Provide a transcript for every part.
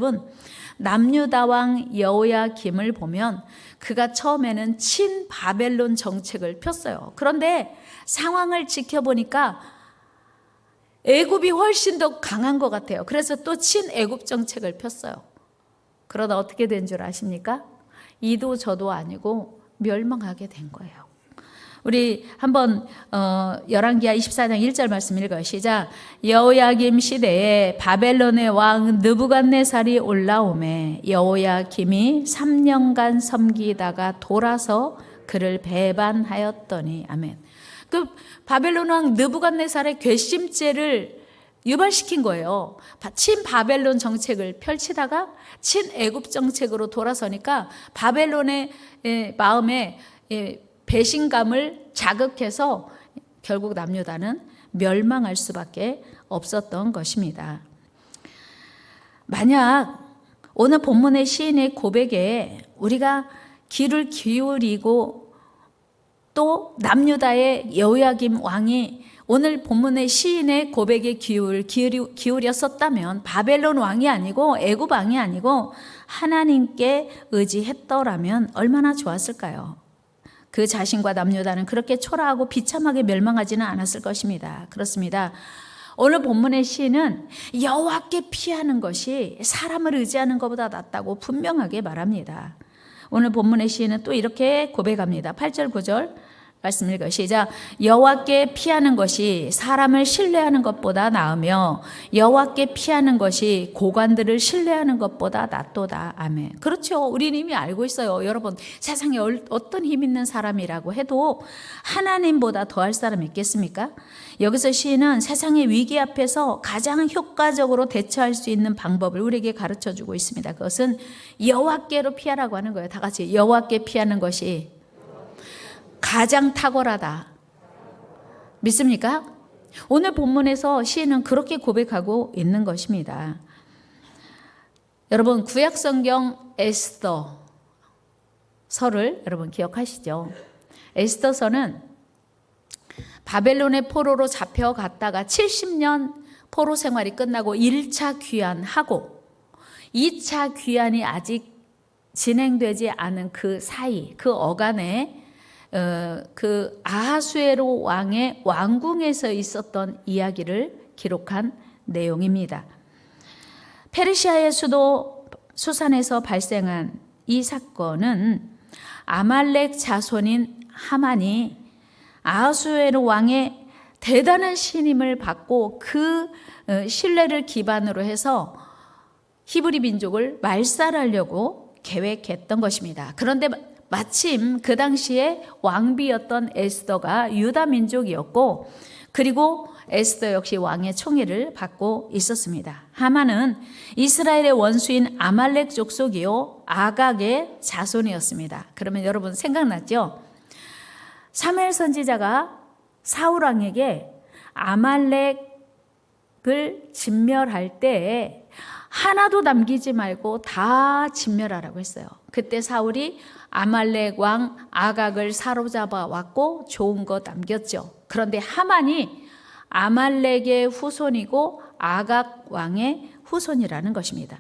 여러분, 남유다 왕 여호야김을 보면 그가 처음에는 친바벨론 정책을 폈어요. 그런데 상황을 지켜보니까 애굽이 훨씬 더 강한 것 같아요. 그래서 또 친애굽 정책을 폈어요. 그러다 어떻게 된 줄 아십니까? 이도 저도 아니고 멸망하게 된 거예요. 우리 한번 열왕기하 24장 1절 말씀 읽어요. 시작. 여호야김 시대에 바벨론의 왕 느부갓네살이 올라오매 여호야김이 3년간 섬기다가 돌아서 그를 배반하였더니. 아멘. 그 바벨론 왕 느부갓네살의 괘씸죄를 유발시킨 거예요. 친바벨론 정책을 펼치다가 친애굽 정책으로 돌아서니까 바벨론의 마음에 배신감을 자극해서 결국 남유다는 멸망할 수밖에 없었던 것입니다. 만약 오늘 본문의 시인의 고백에 우리가 귀를 기울이고 또 남유다의 여호야김 왕이 오늘 본문의 시인의 고백에 기울였었다면 바벨론 왕이 아니고 애굽 왕이 아니고 하나님께 의지했더라면 얼마나 좋았을까요? 그 자신과 남유다는 그렇게 초라하고 비참하게 멸망하지는 않았을 것입니다. 그렇습니다. 오늘 본문의 시인은 여호와께 피하는 것이 사람을 의지하는 것보다 낫다고 분명하게 말합니다. 오늘 본문의 시인은 또 이렇게 고백합니다. 8절 9절 말씀 읽어요. 시작. 여호와께 피하는 것이 사람을 신뢰하는 것보다 나으며 여호와께 피하는 것이 고관들을 신뢰하는 것보다 낫도다. 아멘. 그렇죠. 우리는 이미 알고 있어요. 여러분, 세상에 어떤 힘 있는 사람이라고 해도 하나님보다 더할 사람이 있겠습니까? 여기서 시인은 세상의 위기 앞에서 가장 효과적으로 대처할 수 있는 방법을 우리에게 가르쳐주고 있습니다. 그것은 여호와께로 피하라고 하는 거예요. 다 같이 여호와께 피하는 것이 가장 탁월하다. 믿습니까? 오늘 본문에서 시인은 그렇게 고백하고 있는 것입니다. 여러분, 구약성경 에스더서를 여러분 기억하시죠? 에스더서는 바벨론의 포로로 잡혀갔다가 70년 포로 생활이 끝나고 1차 귀환하고 2차 귀환이 아직 진행되지 않은 그 사이, 그 어간에 그 아하수에로 왕의 왕궁에서 있었던 이야기를 기록한 내용입니다. 페르시아의 수도 수산에서 발생한 이 사건은 아말렉 자손인 하만이 아하수에로 왕의 대단한 신임을 받고 그 신뢰를 기반으로 해서 히브리 민족을 말살하려고 계획했던 것입니다. 그런데 마침 그 당시에 왕비였던 에스더가 유다 민족이었고 그리고 에스더 역시 왕의 총애를 받고 있었습니다. 하만은 이스라엘의 원수인 아말렉 족속이요 아각의 자손이었습니다. 그러면 여러분 생각났죠? 사무엘 선지자가 사울 왕에게 아말렉을 진멸할 때 하나도 남기지 말고 다 진멸하라고 했어요. 그때 사울이 아말렉 왕 아각을 사로잡아 왔고 좋은 것 남겼죠. 그런데 하만이 아말렉의 후손이고 아각 왕의 후손이라는 것입니다.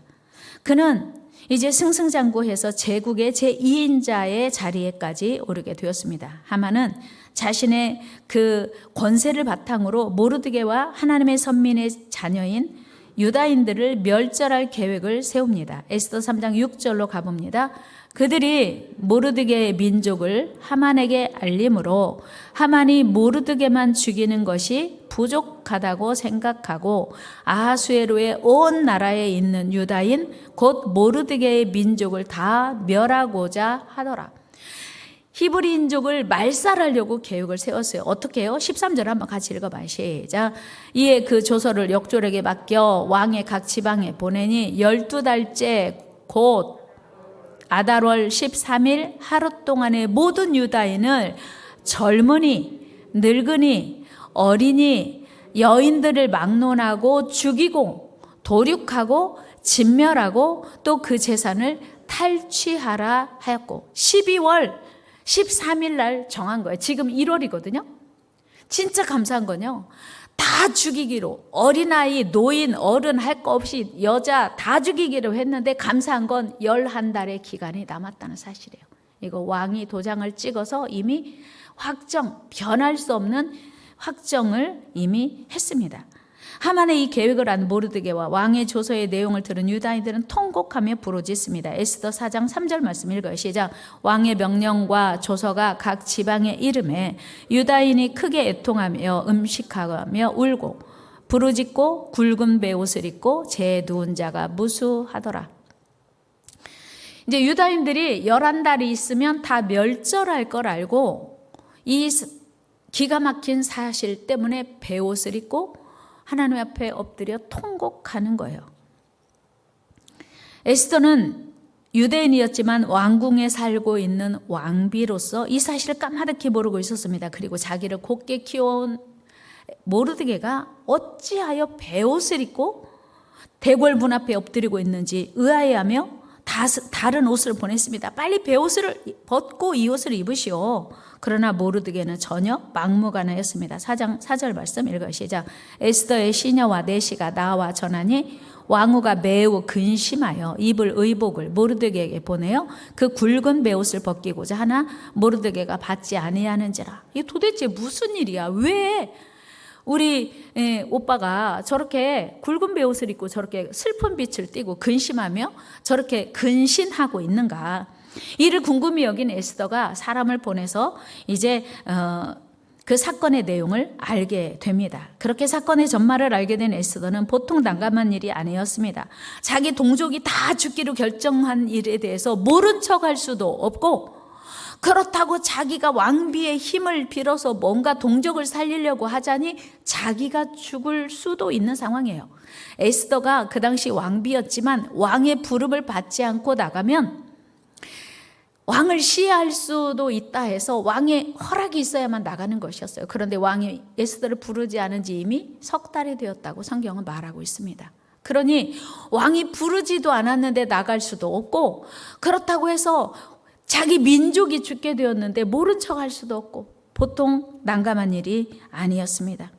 그는 이제 승승장구해서 제국의 제2인자의 자리에까지 오르게 되었습니다. 하만은 자신의 그 권세를 바탕으로 모르드게와 하나님의 선민의 자녀인 유다인들을 멸절할 계획을 세웁니다. 에스더 3장 6절로 가봅니다. 그들이 모르드게의 민족을 하만에게 알림으로 하만이 모르드게만 죽이는 것이 부족하다고 생각하고 아하수에로의 온 나라에 있는 유다인 곧 모르드게의 민족을 다 멸하고자 하더라. 히브리인족을 말살하려고 계획을 세웠어요. 어떻게 해요? 13절 한번 같이 읽어봐요. 시작. 이에 그 조서를 역졸에게 맡겨 왕의 각 지방에 보내니 12달째 곧 아달월 13일 하루 동안의 모든 유다인을 젊은이, 늙은이, 어린이, 여인들을 막론하고 죽이고 도륙하고 진멸하고 또 그 재산을 탈취하라 하였고 12월 13일 날 정한 거예요. 지금 1월이거든요. 진짜 감사한 건요. 다 다 죽이기로, 어린아이, 노인, 어른 할 거 없이 여자 다 죽이기로 했는데 감사한 건 11달의 기간이 남았다는 사실이에요. 이거 왕이 도장을 찍어서 이미 변할 수 없는 확정을 이미 했습니다. 하만의 이 계획을 안 모르드게와 왕의 조서의 내용을 들은 유다인들은 통곡하며 부르짖습니다. 에스더 4장 3절 말씀 읽어요. 시작. 왕의 명령과 조서가 각 지방에 이름에 유다인이 크게 애통하며 음식하며 울고 부르짖고 굵은 베옷을 입고 재 누운 자가 무수하더라. 이제 유다인들이 11달이 있으면 다 멸절할 걸 알고 이 기가 막힌 사실 때문에 베옷을 입고 하나님 앞에 엎드려 통곡하는 거예요. 에스더는 유대인이었지만 왕궁에 살고 있는 왕비로서 이 사실을 까마득히 모르고 있었습니다. 그리고 자기를 곱게 키워온 모르드게가 어찌하여 베옷을 입고 대궐 문 앞에 엎드리고 있는지 의아해하며 다른 옷을 보냈습니다. 빨리 베옷을 벗고 이 옷을 입으시오. 그러나 모르드게는 전혀 막무가내였습니다. 4장 4절 말씀 읽어요. 시작. 에스더의 시녀와 내시가 나와 전하니 왕후가 매우 근심하여 입을 의복을 모르드게에게 보내어 그 굵은 베옷을 벗기고자 하나 모르드게가 받지 아니하는지라. 이게 도대체 무슨 일이야? 왜 우리 오빠가 저렇게 굵은 베옷을 입고 저렇게 슬픈 빛을 띠고 근심하며 저렇게 근신하고 있는가? 이를 궁금히 여긴 에스더가 사람을 보내서 이제 그 사건의 내용을 알게 됩니다. 그렇게 사건의 전말을 알게 된 에스더는 보통 난감한 일이 아니었습니다. 자기 동족이 다 죽기로 결정한 일에 대해서 모른 척할 수도 없고, 그렇다고 자기가 왕비의 힘을 빌어서 뭔가 동족을 살리려고 하자니 자기가 죽을 수도 있는 상황이에요. 에스더가 그 당시 왕비였지만 왕의 부름을 받지 않고 나가면 왕을 시해할 수도 있다 해서 왕의 허락이 있어야만 나가는 것이었어요. 그런데 왕이 에스더를 부르지 않은 지 이미 석 달이 되었다고 성경은 말하고 있습니다. 그러니 왕이 부르지도 않았는데 나갈 수도 없고, 그렇다고 해서 자기 민족이 죽게 되었는데 모른 척할 수도 없고, 보통 난감한 일이 아니었습니다.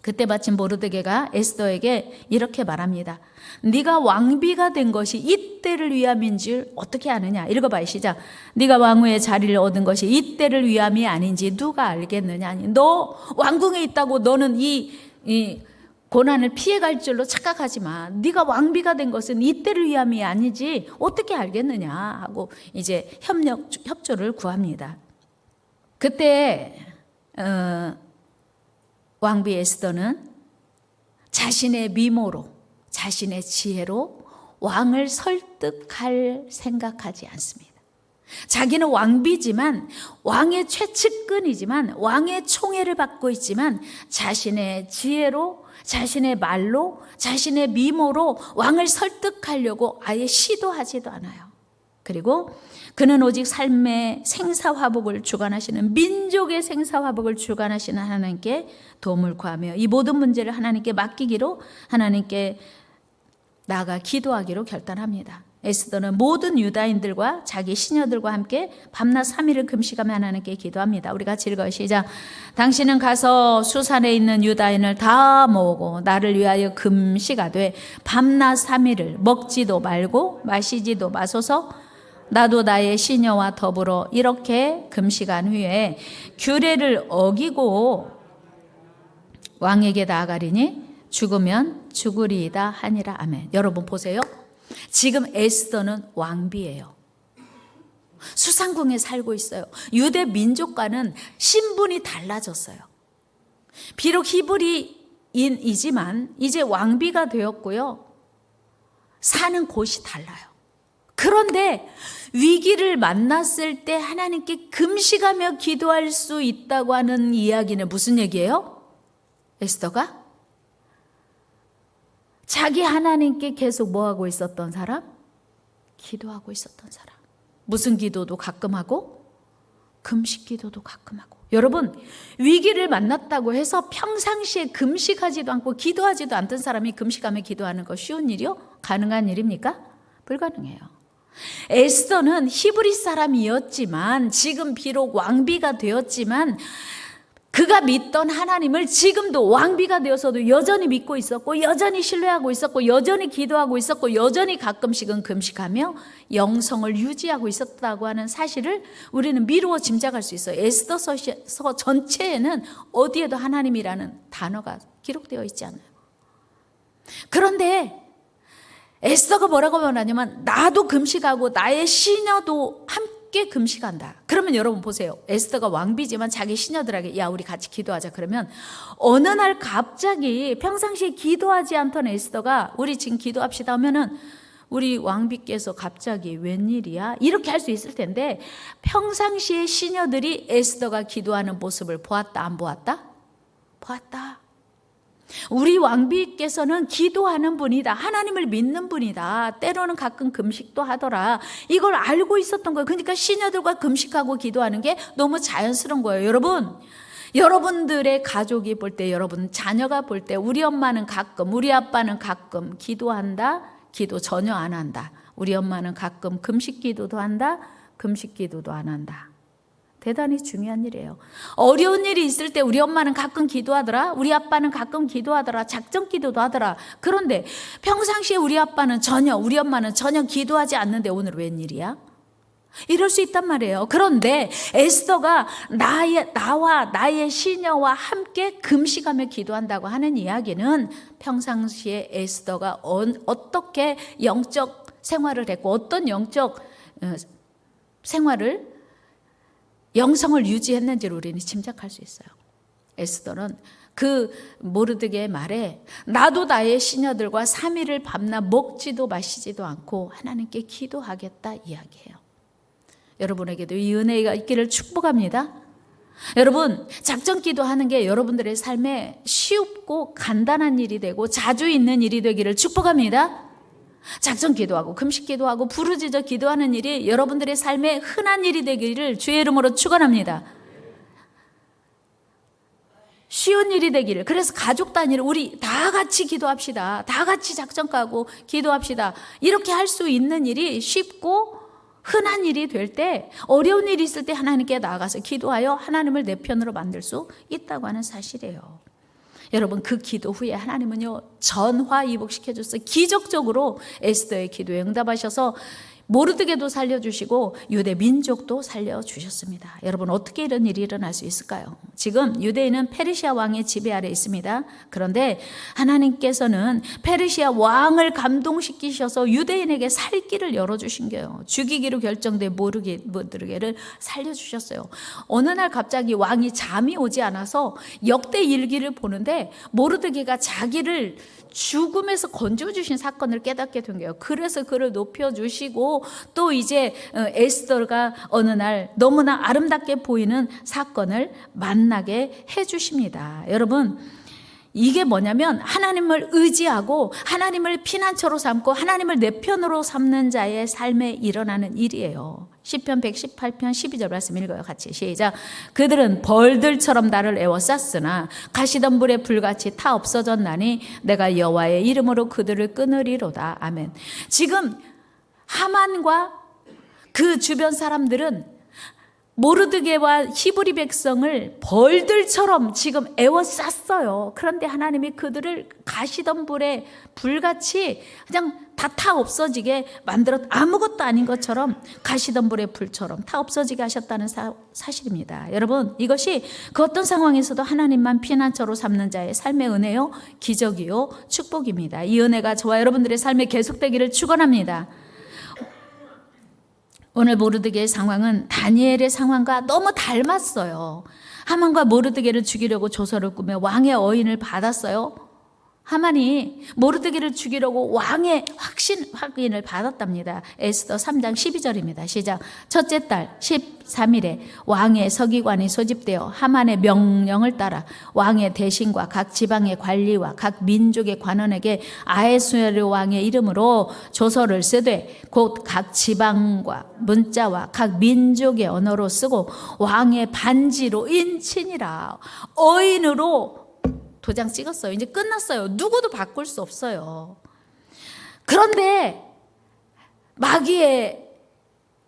그때 마침 모르드게가 에스더에게 이렇게 말합니다. 네가 왕비가 된 것이 이때를 위함인 줄 어떻게 아느냐? 읽어봐요. 시작. 네가 왕후의 자리를 얻은 것이 이때를 위함이 아닌지 누가 알겠느냐? 너 왕궁에 있다고 너는 이 고난을 피해갈 줄로 착각하지 마. 네가 왕비가 된 것은 이때를 위함이 아니지 어떻게 알겠느냐 하고 이제 협조를 구합니다. 그때 왕비 에스더는 자신의 미모로, 자신의 지혜로 왕을 설득할 생각하지 않습니다. 자기는 왕비지만, 왕의 최측근이지만, 왕의 총애를 받고 있지만 자신의 지혜로, 자신의 말로, 자신의 미모로 왕을 설득하려고 아예 시도하지도 않아요. 그리고 그는 오직 삶의 생사화복을 주관하시는, 민족의 생사화복을 주관하시는 하나님께 도움을 구하며 이 모든 문제를 하나님께 맡기기로, 하나님께 나아가 기도하기로 결단합니다. 에스더는 모든 유다인들과 자기 시녀들과 함께 밤낮 3일을 금식하며 하나님께 기도합니다. 우리 같이 읽어요. 시작. 당신은 가서 수산에 있는 유다인을 다 모으고 나를 위하여 금식하되 밤낮 3일을 먹지도 말고 마시지도 마소서. 나도 나의 시녀와 더불어 이렇게 금식한 후에 규례를 어기고 왕에게 나아가리니 죽으면 죽으리이다 하니라. 아멘. 여러분 보세요. 지금 에스더는 왕비예요. 수상궁에 살고 있어요. 유대 민족과는 신분이 달라졌어요. 비록 히브리인이지만 이제 왕비가 되었고요. 사는 곳이 달라요. 그런데 위기를 만났을 때 하나님께 금식하며 기도할 수 있다고 하는 이야기는 무슨 얘기예요? 에스더가 자기 하나님께 계속 뭐하고 있었던 사람? 기도하고 있었던 사람. 무슨 기도도 가끔 하고 금식 기도도 가끔 하고. 여러분, 위기를 만났다고 해서 평상시에 금식하지도 않고 기도하지도 않던 사람이 금식하며 기도하는 거 쉬운 일이요? 가능한 일입니까? 불가능해요. 에스더는 히브리 사람이었지만, 지금 비록 왕비가 되었지만 그가 믿던 하나님을 지금도 왕비가 되어서도 여전히 믿고 있었고, 여전히 신뢰하고 있었고, 여전히 기도하고 있었고, 여전히 가끔씩은 금식하며 영성을 유지하고 있었다고 하는 사실을 우리는 미루어 짐작할 수 있어요. 에스더서 전체에는 어디에도 하나님이라는 단어가 기록되어 있지 않아요. 그런데 에스더가 뭐라고 말하냐면, 나도 금식하고 나의 시녀도 함께 금식한다. 그러면 여러분 보세요. 에스더가 왕비지만 자기 시녀들에게 야, 우리 같이 기도하자. 그러면 어느 날 갑자기 평상시에 기도하지 않던 에스더가 우리 지금 기도합시다 하면은 우리 왕비께서 갑자기 웬일이야? 이렇게 할 수 있을 텐데, 평상시에 시녀들이 에스더가 기도하는 모습을 보았다, 안 보았다? 보았다. 우리 왕비께서는 기도하는 분이다. 하나님을 믿는 분이다. 때로는 가끔 금식도 하더라. 이걸 알고 있었던 거예요. 그러니까 시녀들과 금식하고 기도하는 게 너무 자연스러운 거예요. 여러분, 여러분들의 가족이 볼 때, 여러분 자녀가 볼 때 우리 엄마는 가끔, 우리 아빠는 가끔 기도한다, 기도 전혀 안 한다. 우리 엄마는 가끔 금식 기도도 한다, 금식 기도도 안 한다. 대단히 중요한 일이에요. 어려운 일이 있을 때 우리 엄마는 가끔 기도하더라. 우리 아빠는 가끔 기도하더라. 작전 기도도 하더라. 그런데 평상시에 우리 엄마는 전혀 기도하지 않는데 오늘 웬일이야? 이럴 수 있단 말이에요. 그런데 에스더가 나와 나의 시녀와 함께 금식하며 기도한다고 하는 이야기는 평상시에 에스더가 어떻게 영적 생활을 했고 어떤 영적 생활을 영성을 유지했는지를 우리는 짐작할 수 있어요. 에스더는 그 모르드게의 말에 나도 나의 시녀들과 3일을 밤낮 먹지도 마시지도 않고 하나님께 기도하겠다 이야기해요. 여러분에게도 이 은혜가 있기를 축복합니다. 여러분, 작전 기도하는 게 여러분들의 삶에 쉽고 간단한 일이 되고 자주 있는 일이 되기를 축복합니다. 작전 기도하고 금식 기도하고 부르짖어 기도하는 일이 여러분들의 삶에 흔한 일이 되기를 주의 이름으로 축원합니다. 쉬운 일이 되기를. 그래서 가족 단위로 우리 다 같이 기도합시다. 다 같이 작전 까고 기도합시다. 이렇게 할 수 있는 일이 쉽고 흔한 일이 될 때, 어려운 일이 있을 때 하나님께 나아가서 기도하여 하나님을 내 편으로 만들 수 있다고 하는 사실이에요. 여러분, 그 기도 후에 하나님은요 전화위복시켜줘서 기적적으로 에스더의 기도에 응답하셔서 모르드게도 살려주시고 유대 민족도 살려주셨습니다. 여러분, 어떻게 이런 일이 일어날 수 있을까요? 지금 유대인은 페르시아 왕의 지배 아래 있습니다. 그런데 하나님께서는 페르시아 왕을 감동시키셔서 유대인에게 살 길을 열어주신 거예요. 죽이기로 결정된 모르드게를 살려주셨어요. 어느 날 갑자기 왕이 잠이 오지 않아서 역대 일기를 보는데 모르드게가 자기를 죽음에서 건져주신 사건을 깨닫게 된 거예요. 그래서 그를 높여주시고 또 이제 에스더가 어느 날 너무나 아름답게 보이는 사건을 만나게 해주십니다. 여러분, 이게 뭐냐면 하나님을 의지하고 하나님을 피난처로 삼고 하나님을 내 편으로 삼는 자의 삶에 일어나는 일이에요. 시편 118편 12절 말씀 읽어요. 같이 시작. 그들은 벌들처럼 나를 에워쌌으나 가시던 불에 불같이 타 없어졌나니 내가 여호와의 이름으로 그들을 끊으리로다. 아멘. 지금 하만과 그 주변 사람들은 모르드게와 히브리 백성을 벌들처럼 지금 에워쌌어요. 그런데 하나님이 그들을 가시던 불에 불같이 그냥 다 타 없어지게 아무것도 아닌 것처럼 가시던 불의 불처럼 타 없어지게 하셨다는 사실입니다. 여러분, 이것이 그 어떤 상황에서도 하나님만 피난처로 삼는 자의 삶의 은혜요, 기적이요, 축복입니다. 이 은혜가 저와 여러분들의 삶에 계속되기를 축원합니다. 오늘 모르드게의 상황은 다니엘의 상황과 너무 닮았어요. 하만과 모르드게를 죽이려고 조서를 꾸며 왕의 어인을 받았어요. 하만이 모르드게를 죽이려고 왕의 확인을 받았답니다. 에스더 3장 12절입니다. 시작. 첫째 달 13일에 왕의 서기관이 소집되어 하만의 명령을 따라 왕의 대신과 각 지방의 관리와 각 민족의 관원에게 아하수에로 왕의 이름으로 조서를 쓰되 곧 각 지방과 문자와 각 민족의 언어로 쓰고 왕의 반지로 인친이라 어인으로 도장 찍었어요. 이제 끝났어요. 누구도 바꿀 수 없어요. 그런데 마귀의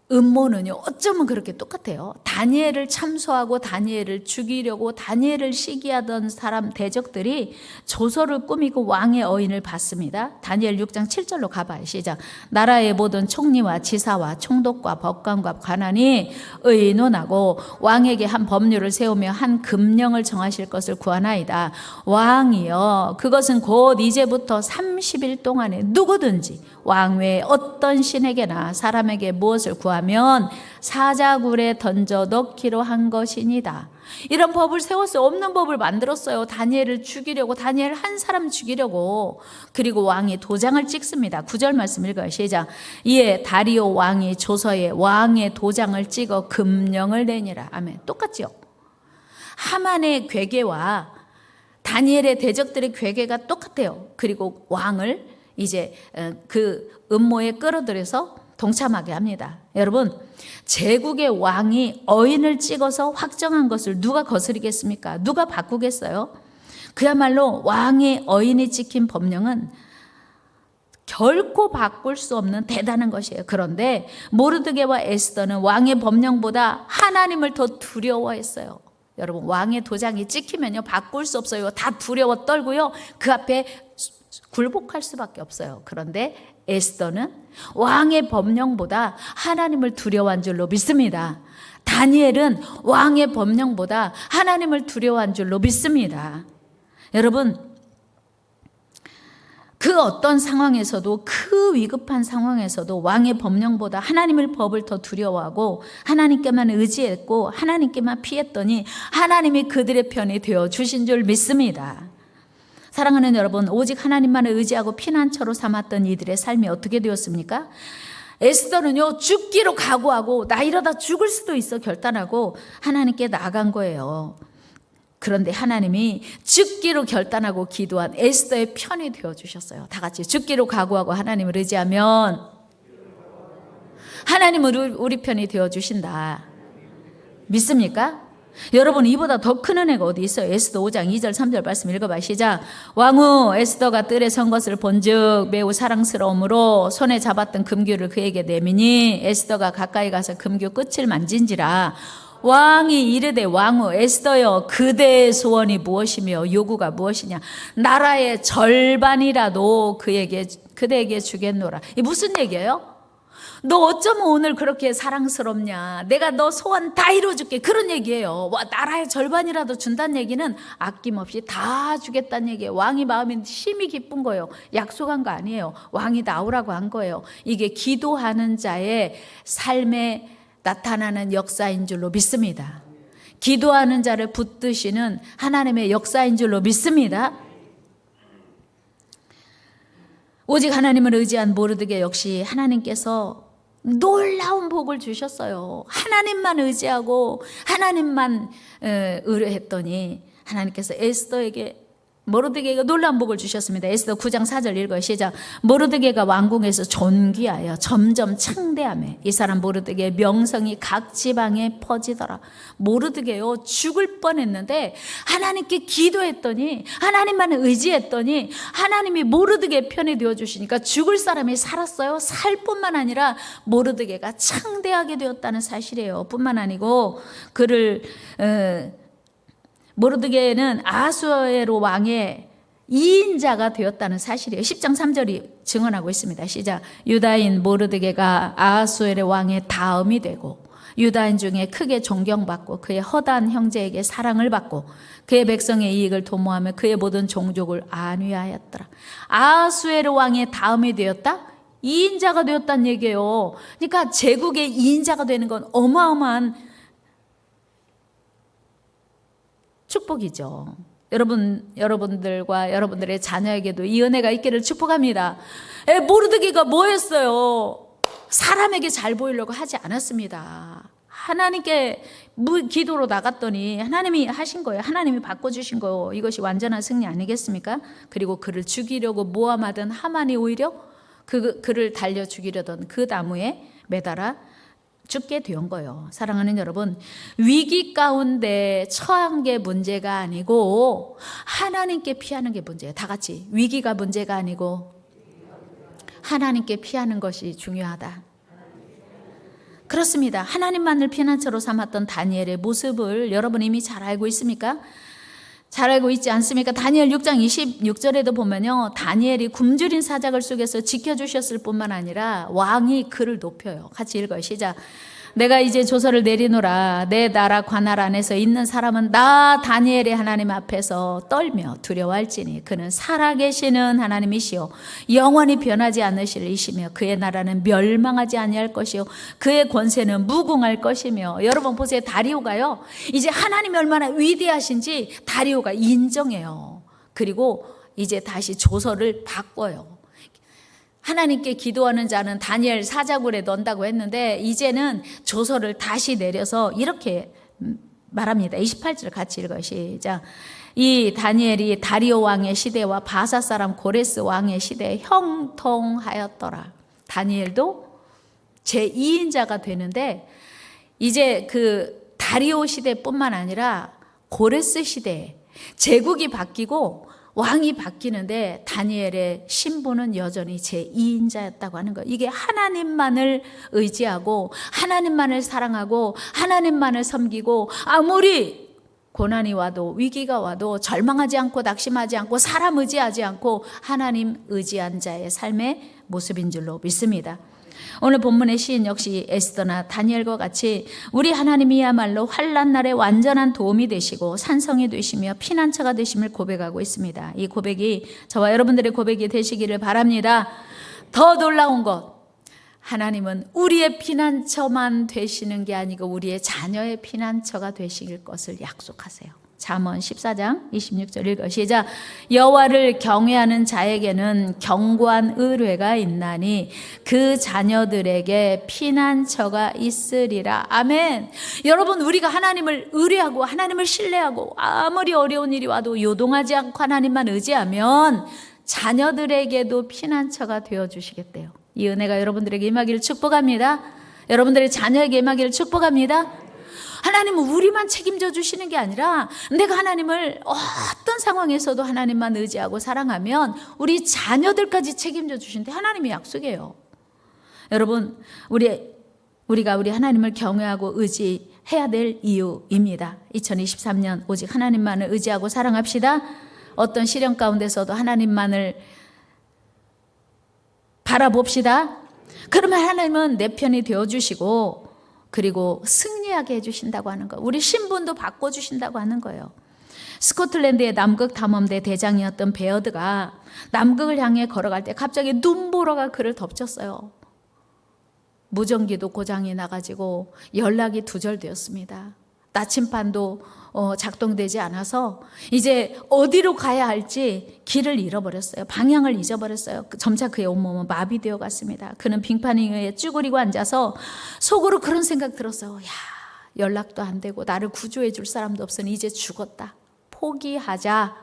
음모는요, 어쩌면 그렇게 똑같아요. 다니엘을 참소하고 다니엘을 죽이려고 다니엘을 시기하던 사람 대적들이 조서를 꾸미고 왕의 어인을 받습니다. 다니엘 6장 7절로 가봐요. 시작. 나라의 모든 총리와 지사와 총독과 법관과 관원이 의논하고 왕에게 한 법률을 세우며 한 금령을 정하실 것을 구하나이다. 왕이여, 그것은 곧 이제부터 30일 동안에 누구든지 왕 외에 어떤 신에게나 사람에게 무엇을 구하면 사자굴에 던져 넣기로 한 것이니다. 이런 법을 세웠어요. 없는 법을 만들었어요. 다니엘을 죽이려고, 다니엘 한 사람 죽이려고. 그리고 왕이 도장을 찍습니다. 9절 말씀 읽어요. 시작. 이에 다리오 왕이 조서에 왕의 도장을 찍어 금령을 내니라. 아멘. 똑같죠? 하만의 괴계와 다니엘의 대적들의 괴계가 똑같아요. 그리고 왕을 이제 그 음모에 끌어들여서 동참하게 합니다. 여러분, 제국의 왕이 어인을 찍어서 확정한 것을 누가 거스리겠습니까? 누가 바꾸겠어요? 그야말로 왕의 어인이 찍힌 법령은 결코 바꿀 수 없는 대단한 것이에요. 그런데 모르드게와 에스더는 왕의 법령보다 하나님을 더 두려워했어요. 여러분, 왕의 도장이 찍히면요, 바꿀 수 없어요. 다 두려워 떨고요, 그 앞에 굴복할 수밖에 없어요. 그런데 에스더는 왕의 법령보다 하나님을 두려워한 줄로 믿습니다. 다니엘은 왕의 법령보다 하나님을 두려워한 줄로 믿습니다. 여러분, 그 어떤 상황에서도, 그 위급한 상황에서도 왕의 법령보다 하나님의 법을 더 두려워하고 하나님께만 의지했고 하나님께만 피했더니 하나님이 그들의 편이 되어 주신 줄 믿습니다. 사랑하는 여러분, 오직 하나님만을 의지하고 피난처로 삼았던 이들의 삶이 어떻게 되었습니까? 에스더는요, 죽기로 각오하고 나 이러다 죽을 수도 있어 결단하고 하나님께 나아간 거예요. 그런데 하나님이 죽기로 결단하고 기도한 에스더의 편이 되어주셨어요. 다 같이 죽기로 각오하고 하나님을 의지하면 하나님은 우리 편이 되어주신다. 믿습니까? 여러분, 이보다 더 큰 은혜가 어디 있어요? 에스더 5장 2절 3절 말씀 읽어봐. 시작. 왕후 에스더가 뜰에 선 것을 본즉 매우 사랑스러움으로 손에 잡았던 금규를 그에게 내미니 에스더가 가까이 가서 금규 끝을 만진지라. 왕이 이르되 왕후 에스더여, 그대의 소원이 무엇이며 요구가 무엇이냐? 나라의 절반이라도 그대에게 주겠노라. 이 무슨 얘기예요? 너 어쩌면 오늘 그렇게 사랑스럽냐? 내가 너 소원 다 이루어줄게. 그런 얘기예요. 나라의 절반이라도 준다는 얘기는 아낌없이 다 주겠다는 얘기예요. 왕이 마음이 심히 기쁜 거예요. 약속한 거 아니에요. 왕이 나오라고 한 거예요. 이게 기도하는 자의 삶에 나타나는 역사인 줄로 믿습니다. 기도하는 자를 붙드시는 하나님의 역사인 줄로 믿습니다. 오직 하나님을 의지한 모르드게 역시 하나님께서 놀라운 복을 주셨어요. 하나님만 의지하고 하나님만 의뢰했더니 하나님께서 에스더에게, 모르드게가 놀라운 복을 주셨습니다. 에스더 9장 4절 읽어요. 시작. 모르드게가 왕궁에서 존귀하여 점점 창대하며 이 사람 모르드게의 명성이 각 지방에 퍼지더라. 모르드게요, 죽을 뻔했는데 하나님께 기도했더니, 하나님만 의지했더니 하나님이 모르드게 편이 되어주시니까 죽을 사람이 살았어요. 살 뿐만 아니라 모르드게가 창대하게 되었다는 사실이에요. 뿐만 아니고 그를 모르드게는 아하수에로 왕의 2인자가 되었다는 사실이에요. 10장 3절이 증언하고 있습니다. 시작. 유다인 모르드게가 아하수에르 왕의 다음이 되고 유다인 중에 크게 존경받고 그의 허다한 형제에게 사랑을 받고 그의 백성의 이익을 도모하며 그의 모든 종족을 안위하였더라. 아하수에르 왕의 다음이 되었다? 2인자가 되었다는 얘기예요. 그러니까 제국의 2인자가 되는 건 어마어마한 축복이죠. 여러분들과 여러분들의 자녀에게도 이 은혜가 있기를 축복합니다. 모르드게가 뭐 했어요? 사람에게 잘 보이려고 하지 않았습니다. 하나님께 기도로 나갔더니 하나님이 하신 거예요. 하나님이 바꿔주신 거예요. 이것이 완전한 승리 아니겠습니까? 그리고 그를 죽이려고 모함하던 하만이 오히려 그를 달려 죽이려던 그 나무에 매달아 죽게 된 거예요. 사랑하는 여러분, 위기 가운데 처한 게 문제가 아니고 하나님께 피하는 게 문제예요. 다 같이, 위기가 문제가 아니고 하나님께 피하는 것이 중요하다. 그렇습니다. 하나님만을 피난처로 삼았던 다니엘의 모습을 여러분 이미 잘 알고 있습니까? 잘 알고 있지 않습니까? 다니엘 6장 26절에도 보면요, 다니엘이 굶주린 사자굴 속에서 지켜주셨을 뿐만 아니라 왕이 그를 높여요. 같이 읽어요. 시작. 내가 이제 조서를 내리노라. 내 나라 관할 안에서 있는 사람은 나 다니엘의 하나님 앞에서 떨며 두려워할지니 그는 살아계시는 하나님이시요 영원히 변하지 않으실 이시며 그의 나라는 멸망하지 아니할 것이요 그의 권세는 무궁할 것이며. 여러분 보세요. 다리오가요, 이제 하나님이 얼마나 위대하신지 다리오가 인정해요. 그리고 이제 다시 조서를 바꿔요. 하나님께 기도하는 자는 다니엘 사자굴에 넣는다고 했는데 이제는 조서를 다시 내려서 이렇게 말합니다. 28절 같이 읽어요. 시작. 이 다니엘이 다리오 왕의 시대와 바사 사람 고레스 왕의 시대에 형통하였더라. 다니엘도 제2인자가 되는데 이제 그 다리오 시대뿐만 아니라 고레스 시대에 제국이 바뀌고 왕이 바뀌는데 다니엘의 신분은 여전히 제2인자였다고 하는 거예요. 이게 하나님만을 의지하고 하나님만을 사랑하고 하나님만을 섬기고 아무리 고난이 와도 위기가 와도 절망하지 않고 낙심하지 않고 사람 의지하지 않고 하나님 의지한 자의 삶의 모습인 줄로 믿습니다. 오늘 본문의 시인 역시 에스더나 다니엘과 같이 우리 하나님이야말로 환난 날에 완전한 도움이 되시고 산성이 되시며 피난처가 되심을 고백하고 있습니다. 이 고백이 저와 여러분들의 고백이 되시기를 바랍니다. 더 놀라운 것, 하나님은 우리의 피난처만 되시는 게 아니고 우리의 자녀의 피난처가 되실 것을 약속하세요. 잠언 14장 26절 읽어 시작. 여호와를 경외하는 자에게는 견고한 의뢰가 있나니 그 자녀들에게 피난처가 있으리라. 아멘. 여러분, 우리가 하나님을 의뢰하고 하나님을 신뢰하고 아무리 어려운 일이 와도 요동하지 않고 하나님만 의지하면 자녀들에게도 피난처가 되어주시겠대요. 이 은혜가 여러분들에게 임하기를 축복합니다. 여러분들의 자녀에게 임하기를 축복합니다. 하나님은 우리만 책임져 주시는 게 아니라 내가 하나님을 어떤 상황에서도 하나님만 의지하고 사랑하면 우리 자녀들까지 책임져 주신대. 하나님의 약속이에요. 여러분, 우리가 우리 하나님을 경외하고 의지해야 될 이유입니다. 2023년 오직 하나님만을 의지하고 사랑합시다. 어떤 시련 가운데서도 하나님만을 바라봅시다. 그러면 하나님은 내 편이 되어주시고 그리고 승리하게 해주신다고 하는 거, 우리 신분도 바꿔주신다고 하는 거예요. 스코틀랜드의 남극 탐험대 대장이었던 베어드가 남극을 향해 걸어갈 때 갑자기 눈보라가 그를 덮쳤어요. 무전기도 고장이 나가지고 연락이 두절되었습니다. 나침반도 작동되지 않아서 이제 어디로 가야 할지 길을 잃어버렸어요. 방향을 잊어버렸어요. 점차 그의 온몸은 마비되어 갔습니다. 그는 빙판 위에 쭈그리고 앉아서 속으로 그런 생각 들었어요. 야, 연락도 안 되고 나를 구조해 줄 사람도 없으니 이제 죽었다. 포기하자.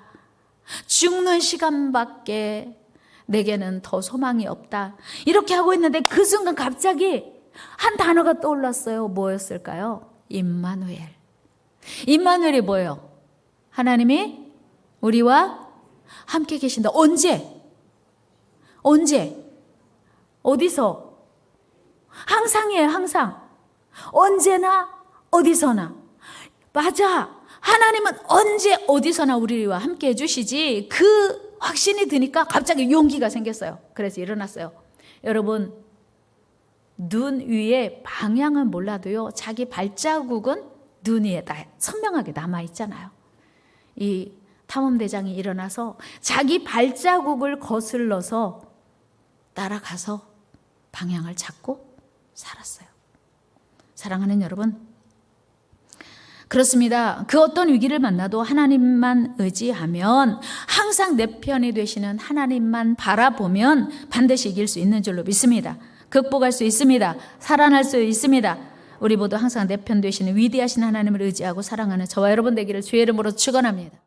죽는 시간밖에 내게는 더 소망이 없다. 이렇게 하고 있는데 그 순간 갑자기 한 단어가 떠올랐어요. 뭐였을까요? 임마누엘. 임마누엘이 뭐예요? 하나님이 우리와 함께 계신다. 언제? 어디서? 항상이에요. 항상. 언제나 어디서나. 맞아. 하나님은 언제 어디서나 우리와 함께 해주시지. 그 확신이 드니까 갑자기 용기가 생겼어요. 그래서 일어났어요. 여러분, 눈 위에 방향은 몰라도요, 자기 발자국은 눈 위에 선명하게 남아있잖아요. 이 탐험대장이 일어나서 자기 발자국을 거슬러서 따라가서 방향을 찾고 살았어요. 사랑하는 여러분, 그렇습니다. 그 어떤 위기를 만나도 하나님만 의지하면, 항상 내 편이 되시는 하나님만 바라보면 반드시 이길 수 있는 줄로 믿습니다. 극복할 수 있습니다. 살아날 수 있습니다. 우리 모두 항상 내 편 되시는 위대하신 하나님을 의지하고 사랑하는 저와 여러분 되기를 주의 이름으로 축원합니다.